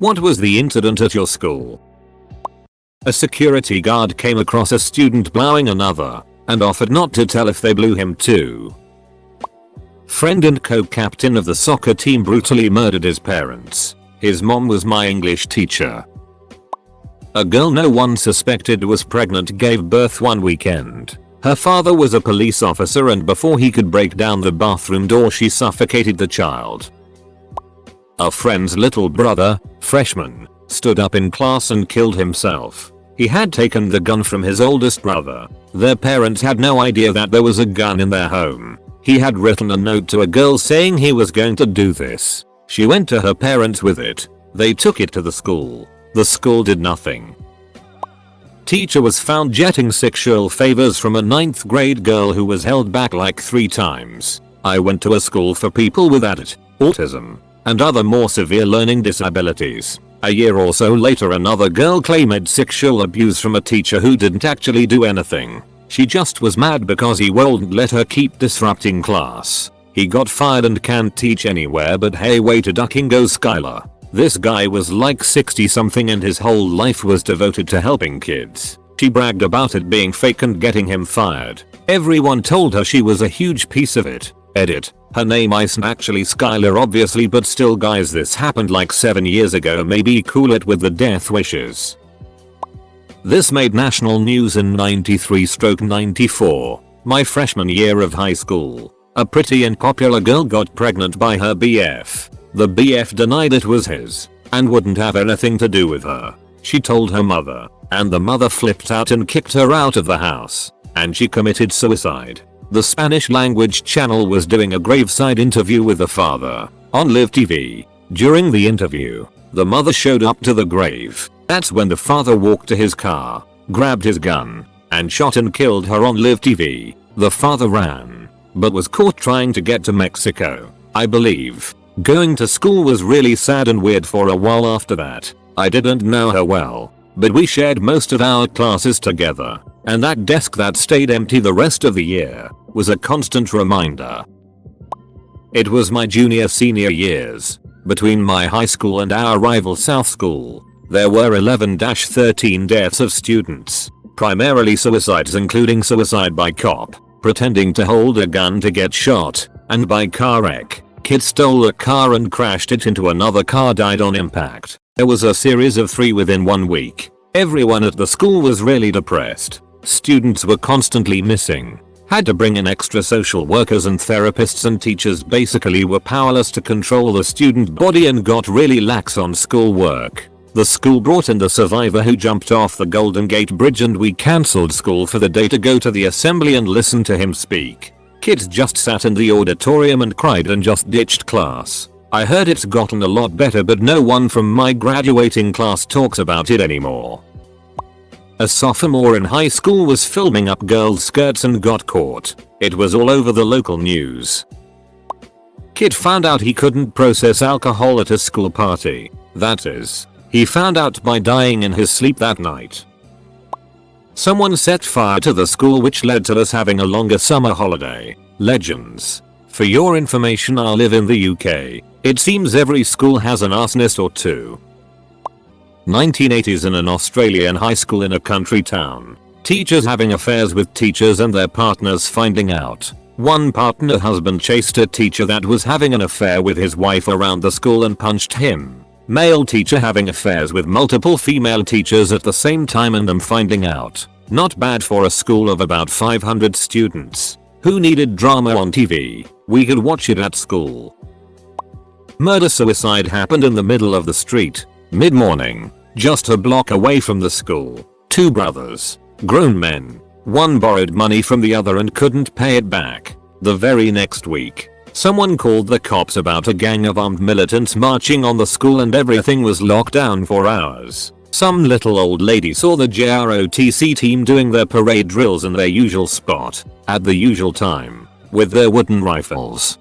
What was the incident at your school? A security guard came across a student blowing another and offered not to tell if they blew him too. Friend and co-captain of the soccer team brutally murdered his parents. His mom was my English teacher. A girl no one suspected was pregnant gave birth one weekend. Her father was a police officer and before he could break down the bathroom door she suffocated the child. A friend's little brother, freshman, stood up in class and killed himself. He had taken the gun from his oldest brother. Their parents had no idea that there was a gun in their home. He had written a note to a girl saying he was going to do this. She went to her parents with it. They took it to the school. The school did nothing. Teacher was found getting sexual favors from a 9th grade girl who was held back like 3 times. I went to a school for people with ADD, autism, and other more severe learning disabilities. A year or so later another girl claimed sexual abuse from a teacher who didn't actually do anything. She just was mad because he wouldn't let her keep disrupting class. He got fired and can't teach anywhere, but hey, way to ducking goes Skylar. This guy was like 60 something and his whole life was devoted to helping kids. She bragged about it being fake and getting him fired. Everyone told her she was a huge piece of it. Edit. Her name isn't actually Skylar obviously, but still guys, this happened like 7 years ago, maybe cool it with the death wishes. This made national news in 93/94, my freshman year of high school. A pretty and popular girl got pregnant by her BF. The BF denied it was his and wouldn't have anything to do with her. She told her mother, and the mother flipped out and kicked her out of the house, and she committed suicide. The Spanish language channel was doing a graveside interview with the father on Live TV. During the interview, the mother showed up to the grave. That's when the father walked to his car, grabbed his gun, and shot and killed her on Live TV. The father ran, but was caught trying to get to Mexico, I believe. Going to school was really sad and weird for a while after that. I didn't know her well, but we shared most of our classes together, and that desk that stayed empty the rest of the year was a constant reminder. It was my junior-senior years. Between my high school and our rival South School, there were 11-13 deaths of students, primarily suicides including suicide by cop, pretending to hold a gun to get shot, and by car wreck. Kids stole a car and crashed it into another car, died on impact. There was a series of 3 within 1 week. Everyone at the school was really depressed. Students were constantly missing. Had to bring in extra social workers and therapists, and teachers basically were powerless to control the student body and got really lax on school work. The school brought in the survivor who jumped off the Golden Gate Bridge, and we cancelled school for the day to go to the assembly and listen to him speak. Kids just sat in the auditorium and cried and just ditched class. I heard it's gotten a lot better, but no one from my graduating class talks about it anymore. A sophomore in high school was filming up girls' skirts and got caught. It was all over the local news. Kid found out he couldn't process alcohol at a school party. That is, he found out by dying in his sleep that night. Someone set fire to the school, which led to us having a longer summer holiday. Legends. For your information, I live in the UK. It seems every school has an arsonist or two. 1980s in an Australian high school in a country town. Teachers having affairs with teachers and their partners finding out. One partner husband chased a teacher that was having an affair with his wife around the school and punched him. Male teacher having affairs with multiple female teachers at the same time and them finding out. Not bad for a school of about 500 students. Who needed drama on TV? We could watch it at school. Murder-suicide happened in the middle of the street. Mid-morning. Just a block away from the school. 2 brothers. Grown men. One borrowed money from the other and couldn't pay it back. The very next week, someone called the cops about a gang of armed militants marching on the school, and everything was locked down for hours. Some little old lady saw the JROTC team doing their parade drills in their usual spot, at the usual time, with their wooden rifles.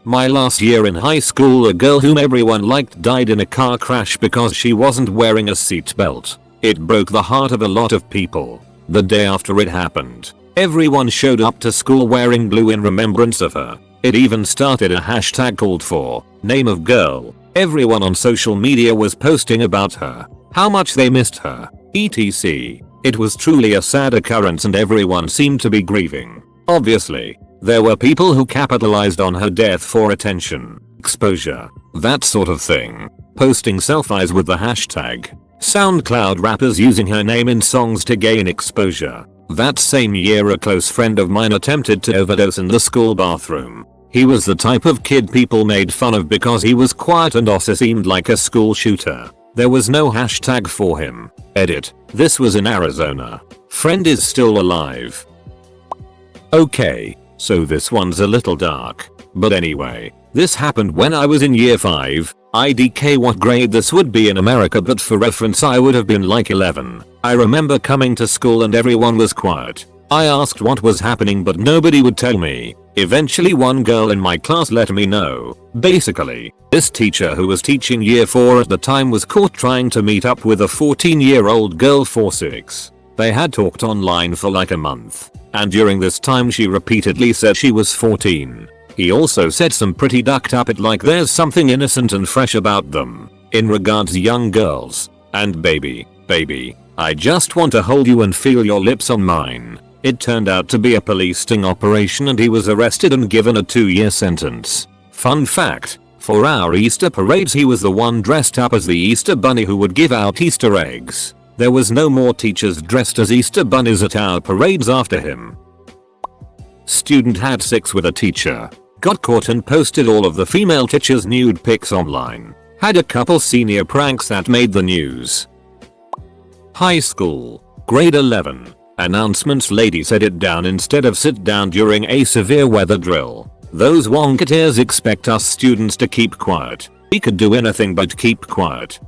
My last year in high school, a girl whom everyone liked died in a car crash because she wasn't wearing a seatbelt. It broke the heart of a lot of people. The day after it happened, everyone showed up to school wearing blue in remembrance of her. It even started a hashtag called for name of girl. Everyone on social media was posting about her, how much they missed her, etc. It was truly a sad occurrence and everyone seemed to be grieving. Obviously, there were people who capitalized on her death for attention, exposure, that sort of thing. Posting selfies with the hashtag. SoundCloud rappers using her name in songs to gain exposure. That same year a close friend of mine attempted to overdose in the school bathroom. He was the type of kid people made fun of because he was quiet and also seemed like a school shooter. There was no hashtag for him. Edit. This was in Arizona. Friend is still alive. Okay, so this one's a little dark. But anyway, this happened when I was in year 5. IDK what grade this would be in America, but for reference I would have been like 11. I remember coming to school and everyone was quiet. I asked what was happening but nobody would tell me. Eventually one girl in my class let me know. Basically, this teacher who was teaching year 4 at the time was caught trying to meet up with a 14-year-old girl for 6. They had talked online for like a month, and during this time she repeatedly said she was 14. He also said some pretty ducked up it like there's something innocent and fresh about them. In regards young girls, and baby, I just want to hold you and feel your lips on mine. It turned out to be a police sting operation and he was arrested and given a 2-year sentence. Fun fact, for our Easter parades he was the one dressed up as the Easter bunny who would give out Easter eggs. There was no more teachers dressed as Easter bunnies at our parades after him. Student had sex with a teacher. Got caught and posted all of the female teacher's nude pics online. Had a couple senior pranks that made the news. High school. Grade 11. Announcements lady said it down instead of sit down during a severe weather drill. Those wonketeers expect us students to keep quiet. We could do anything but keep quiet.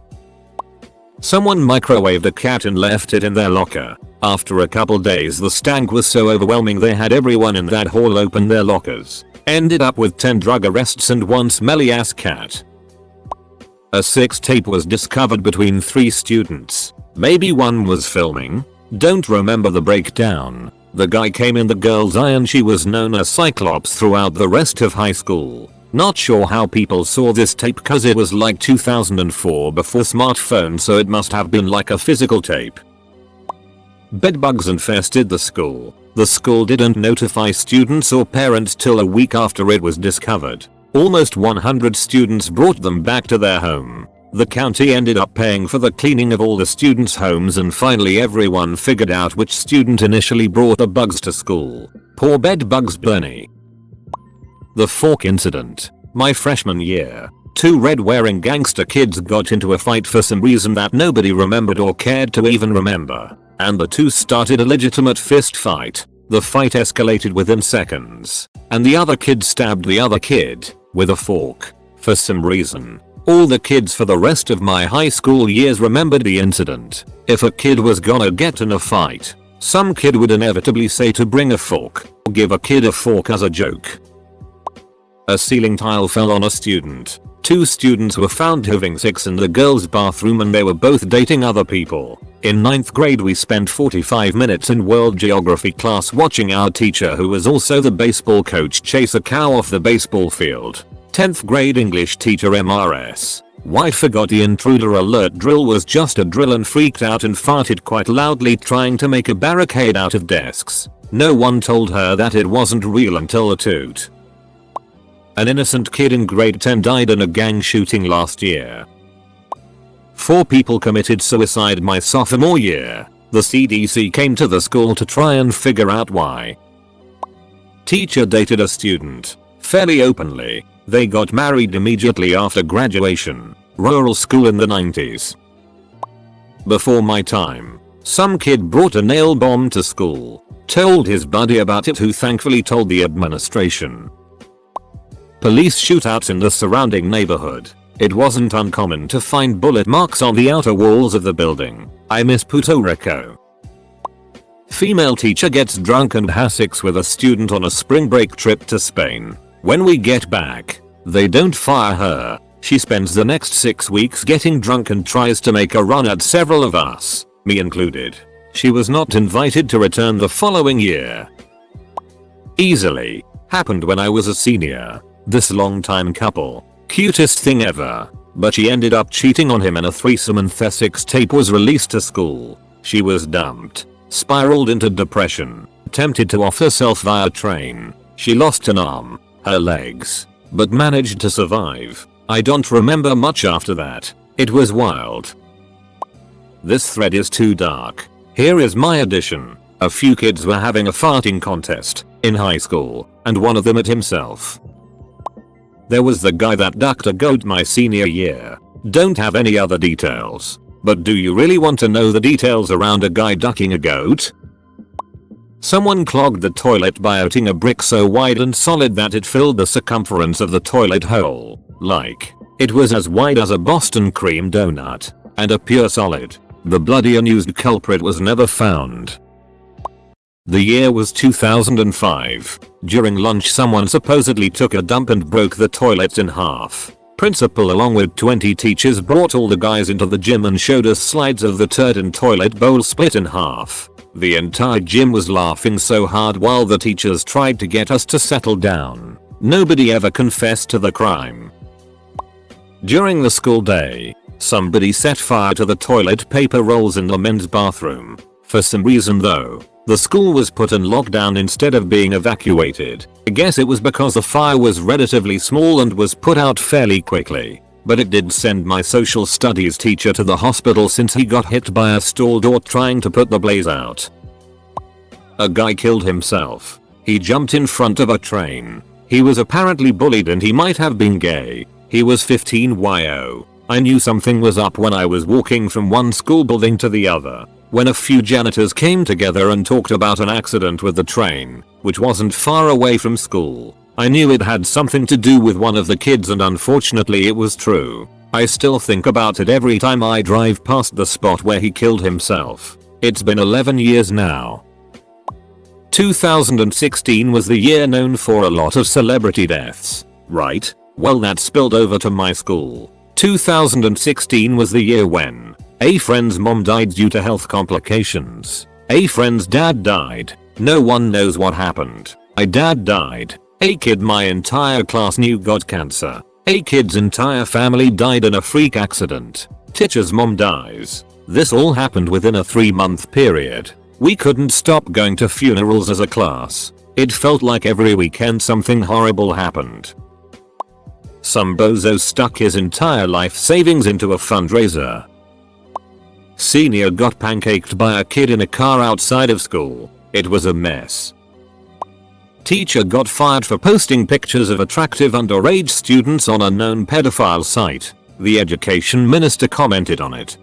Someone microwaved a cat and left it in their locker. After a couple days the stank was so overwhelming they had everyone in that hall open their lockers. Ended up with 10 drug arrests and 1 smelly ass cat. A sex tape was discovered between 3 students. Maybe one was filming? Don't remember the breakdown. The guy came in the girl's eye and she was known as Cyclops throughout the rest of high school. Not sure how people saw this tape cause it was like 2004 before smartphones, so it must have been like a physical tape. Bedbugs infested the school. The school didn't notify students or parents till a week after it was discovered. Almost 100 students brought them back to their home. The county ended up paying for the cleaning of all the students' homes and finally everyone figured out which student initially brought the bugs to school. Poor bedbugs Bernie. The fork incident. My freshman year, 2 red-wearing gangster kids got into a fight for some reason that nobody remembered or cared to even remember, and the 2 started a legitimate fist fight. The fight escalated within seconds, and the other kid stabbed the other kid with a fork. For some reason, all the kids for the rest of my high school years remembered the incident. If a kid was gonna get in a fight, some kid would inevitably say to bring a fork, or give a kid a fork as a joke. A ceiling tile fell on a student. 2 students were found having sex in the girls' bathroom and they were both dating other people. In 9th grade we spent 45 minutes in world geography class watching our teacher, who was also the baseball coach, chase a cow off the baseball field. 10th grade English teacher MRS. White forgot the intruder alert drill was just a drill and freaked out and farted quite loudly trying to make a barricade out of desks. No one told her that it wasn't real until a toot. An innocent kid in grade 10 died in a gang shooting last year. 4 people committed suicide my sophomore year. The CDC came to the school to try and figure out why. Teacher dated a student. Fairly openly. They got married immediately after graduation. Rural school in the 90s. Before my time, some kid brought a nail bomb to school. Told his buddy about it, who thankfully told the administration. Police shootouts in the surrounding neighborhood. It wasn't uncommon to find bullet marks on the outer walls of the building. I miss Puerto Rico. Female teacher gets drunk and has sex with a student on a spring break trip to Spain. When we get back, they don't fire her. She spends the next 6 weeks getting drunk and tries to make a run at several of us, me included. She was not invited to return the following year. Easily. Happened when I was a senior. This longtime couple. Cutest thing ever. but she ended up cheating on him and a threesome and sex tape was released to school. She was dumped, spiraled into depression, attempted to off herself via train. She lost an arm, her legs, but managed to survive. I don't remember much after that. It was wild. This thread is too dark. Here is my addition. A few kids were having a farting contest in high school, and one of them at himself. There was the guy that ducked a goat my senior year. Don't have any other details. But do you really want to know the details around a guy ducking a goat? Someone clogged the toilet by outing a brick so wide and solid that it filled the circumference of the toilet hole. Like, it was as wide as a Boston cream donut, and a pure solid. The bloody unused culprit was never found. The year was 2005. During lunch someone supposedly took a dump and broke the toilets in half. Principal along with 20 teachers brought all the guys into the gym and showed us slides of the turd and toilet bowl split in half. The entire gym was laughing so hard while the teachers tried to get us to settle down. Nobody ever confessed to the crime. During the school day, somebody set fire to the toilet paper rolls in the men's bathroom. For some reason though, the school was put in lockdown instead of being evacuated. I guess it was because the fire was relatively small and was put out fairly quickly. But it did send my social studies teacher to the hospital since he got hit by a stall door trying to put the blaze out. A guy killed himself. He jumped in front of a train. He was apparently bullied and he might have been gay. He was 15 yo. I knew something was up when I was walking from one school building to the other. When a few janitors came together and talked about an accident with the train, which wasn't far away from school. I knew it had something to do with one of the kids and unfortunately it was true. I still think about it every time I drive past the spot where he killed himself. It's been 11 years now. 2016 was the year known for a lot of celebrity deaths, right? Well, that spilled over to my school. 2016 was the year when a friend's mom died due to health complications. A friend's dad died. No one knows what happened. My dad died. A kid my entire class knew got cancer. A kid's entire family died in a freak accident. Teacher's mom dies. This all happened within a 3-month period. We couldn't stop going to funerals as a class. It felt like every weekend something horrible happened. Some bozo stuck his entire life savings into a fundraiser. Senior got pancaked by a kid in a car outside of school. It was a mess. Teacher got fired for posting pictures of attractive underage students on a known pedophile site. The education minister commented on it.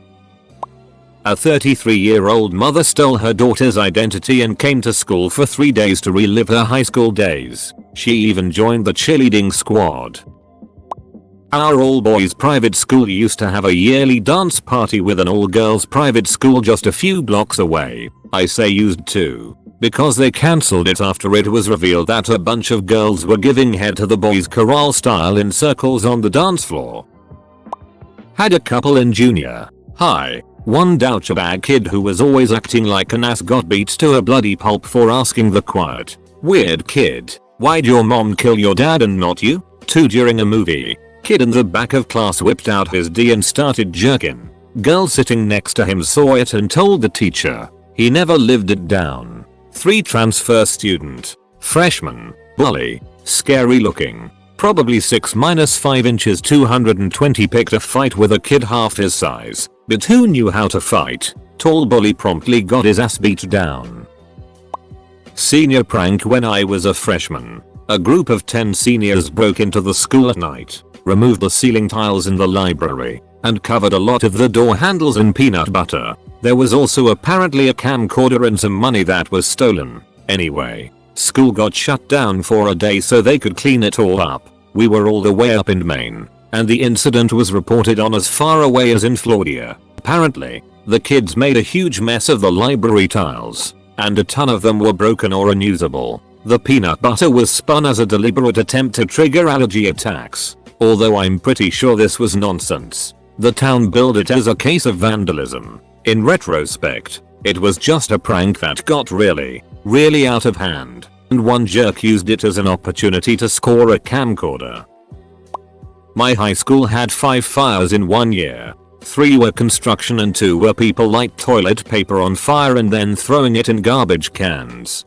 A 33-year-old mother stole her daughter's identity and came to school for 3 days to relive her high school days. She even joined the cheerleading squad. Our all-boys private school used to have a yearly dance party with an all-girls private school just a few blocks away. I say used to, because they cancelled it after it was revealed that a bunch of girls were giving head to the boys chorale style in circles on the dance floor. Had a couple in junior high. One douchebag kid who was always acting like an ass got beat to a bloody pulp for asking the quiet, weird kid, "Why'd your mom kill your dad and not you?" 2 during a movie. Kid in the back of class whipped out his D and started jerking. Girl sitting next to him saw it and told the teacher. He never lived it down. 3 transfer student, freshman, bully, scary looking, probably 6-5 inches 220 picked a fight with a kid half his size, but who knew how to fight. Tall bully promptly got his ass beat down. Senior prank when I was a freshman. A group of 10 seniors broke into the school at night, removed the ceiling tiles in the library, and covered a lot of the door handles in peanut butter. There was also apparently a camcorder and some money that was stolen. Anyway, school got shut down for a day so they could clean it all up. We were all the way up in Maine, and the incident was reported on as far away as in Florida. Apparently, the kids made a huge mess of the library tiles, and a ton of them were broken or unusable. The peanut butter was spun as a deliberate attempt to trigger allergy attacks, although I'm pretty sure this was nonsense. The town billed it as a case of vandalism. In retrospect, it was just a prank that got really out of hand, and one jerk used it as an opportunity to score a camcorder. My high school had 5 fires in 1 year. 3 were construction and 2 were people light toilet paper on fire and then throwing it in garbage cans.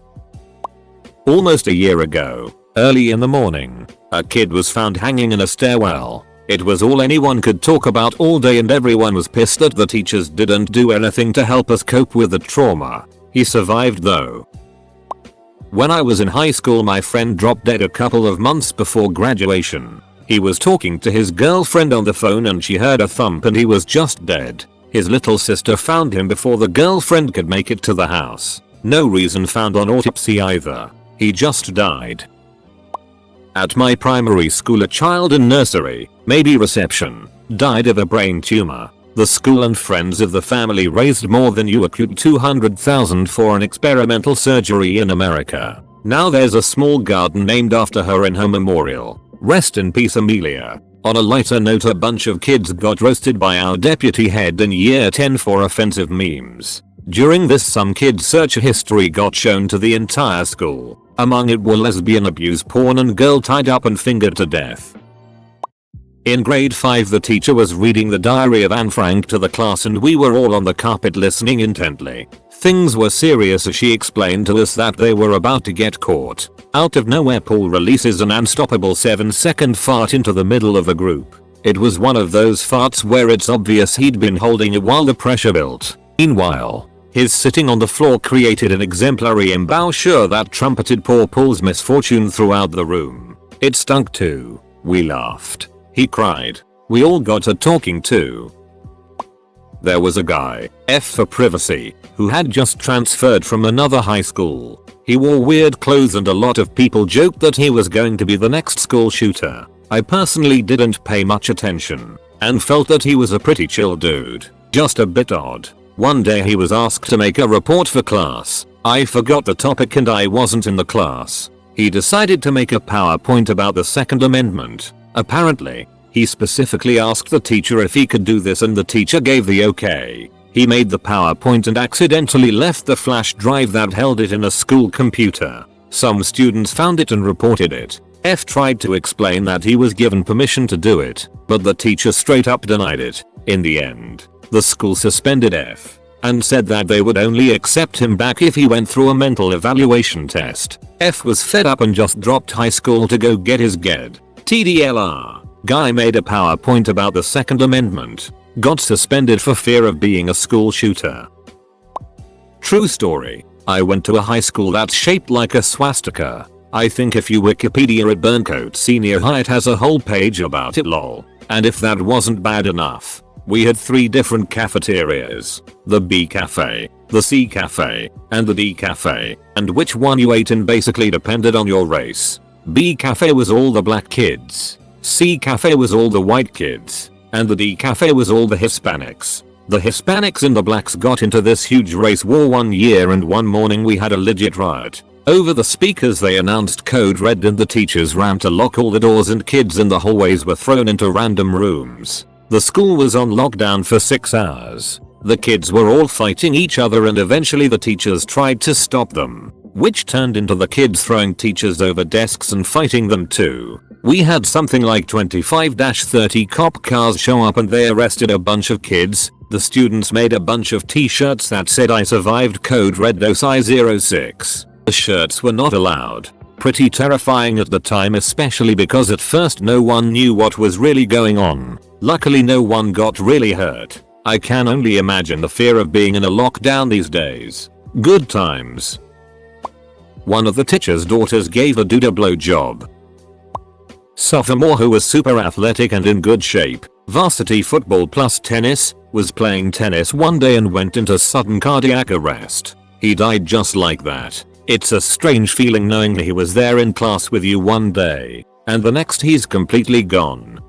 Almost a year ago, early in the morning, a kid was found hanging in a stairwell. It was all anyone could talk about all day and everyone was pissed that the teachers didn't do anything to help us cope with the trauma. He survived though. When I was in high school, my friend dropped dead a couple of months before graduation. He was talking to his girlfriend on the phone and she heard a thump and he was just dead. His little sister found him before the girlfriend could make it to the house. No reason found on autopsy either. He just died. At my primary school, a child in nursery, maybe reception, died of a brain tumor. The school and friends of the family raised more than $200,000 for an experimental surgery in America. Now there's a small garden named after her in her memorial. Rest in peace, Amelia. On a lighter note, a bunch of kids got roasted by our deputy head in year 10 for offensive memes. During this, some kids' search history got shown to the entire school. Among it were lesbian abuse, porn and girl tied up and fingered to death. In grade 5, the teacher was reading the diary of Anne Frank to the class and we were all on the carpet listening intently. Things were serious as she explained to us that they were about to get caught. Out of nowhere, Paul releases an unstoppable 7-second fart into the middle of the group. It was one of those farts where it's obvious he'd been holding it while the pressure built. Meanwhile, his sitting on the floor created an exemplary embouchure that trumpeted poor Paul's misfortune throughout the room. It stunk too. We laughed. He cried. We all got a talking to. There was a guy, F for privacy, who had just transferred from another high school. He wore weird clothes and a lot of people joked that he was going to be the next school shooter. I personally didn't pay much attention and felt that he was a pretty chill dude, just a bit odd. One day he was asked to make a report for class. I forgot the topic and I wasn't in the class. He decided to make a PowerPoint about the Second Amendment. Apparently, he specifically asked the teacher if he could do this and the teacher gave the okay. He made the PowerPoint and accidentally left the flash drive that held it in a school computer. Some students found it and reported it. F tried to explain that he was given permission to do it, but the teacher straight up denied it. In the end, the school suspended F and said that they would only accept him back if he went through a mental evaluation test. F was fed up and just dropped high school to go get his GED. TDLR. Guy made a PowerPoint about the Second Amendment. Got suspended for fear of being a school shooter. True story. I went to a high school that's shaped like a swastika. I think if you Wikipedia at Burncoat Senior High, it has a whole page about it, lol. And if that wasn't bad enough, we had 3 different cafeterias. The B Cafe, the C Cafe, and the D Cafe. And which one you ate in basically depended on your race. B Cafe was all the black kids. C Cafe was all the white kids. And the D Cafe was all the Hispanics. The Hispanics and the blacks got into this huge race war one year and one morning we had a legit riot. Over the speakers they announced code red and the teachers ran to lock all the doors and kids in the hallways were thrown into random rooms. The school was on lockdown for 6 hours. The kids were all fighting each other and eventually the teachers tried to stop them, which turned into the kids throwing teachers over desks and fighting them too. We had something like 25-30 cop cars show up and they arrested a bunch of kids. The students made a bunch of t-shirts that said I survived code red OSI 06. The shirts were not allowed. Pretty terrifying at the time, especially because at first no one knew what was really going on. Luckily no one got really hurt. I can only imagine the fear of being in a lockdown these days. Good times. One of the teacher's daughters gave a dude a blowjob. Sophomore who was super athletic and in good shape, varsity football plus tennis, was playing tennis one day and went into sudden cardiac arrest. He died just like that. It's a strange feeling knowing he was there in class with you one day, and the next he's completely gone.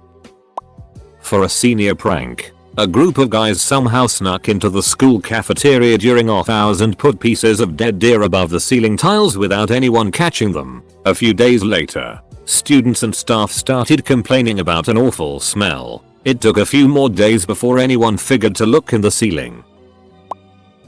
For a senior prank, a group of guys somehow snuck into the school cafeteria during off hours and put pieces of dead deer above the ceiling tiles without anyone catching them. A few days later, students and staff started complaining about an awful smell. It took a few more days before anyone figured to look in the ceiling.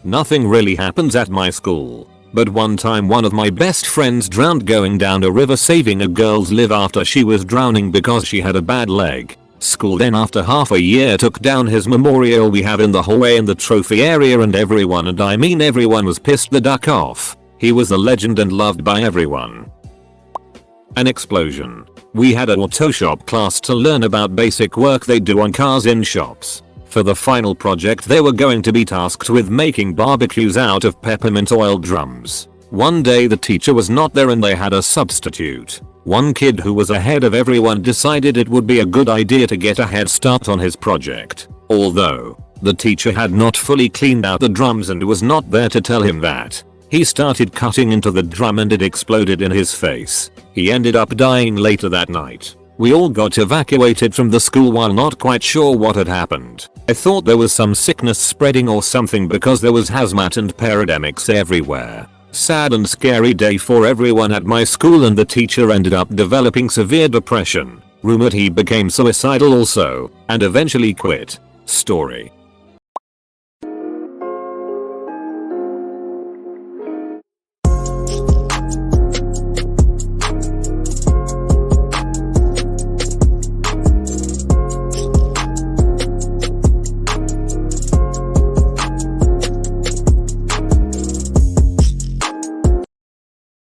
Nothing really happens at my school, but one time one of my best friends drowned going down a river saving a girl's life after she was drowning because she had a bad leg. School then after half a year took down his memorial we have in the hallway in the trophy area, and everyone, and I mean everyone, was pissed the duck off. He was a legend and loved by everyone. An explosion. We had an auto shop class to learn about basic work they do on cars in shops. For the final project they were going to be tasked with making barbecues out of peppermint oil drums. One day the teacher was not there and they had a substitute. One kid who was ahead of everyone decided it would be a good idea to get a head start on his project. Although, the teacher had not fully cleaned out the drums and was not there to tell him that. He started cutting into the drum and it exploded in his face. He ended up dying later that night. We all got evacuated from the school while not quite sure what had happened. I thought there was some sickness spreading or something because there was hazmat and pandemics everywhere. Sad and scary day for everyone at my school, and the teacher ended up developing severe depression. Rumored he became suicidal also, and eventually quit. Story.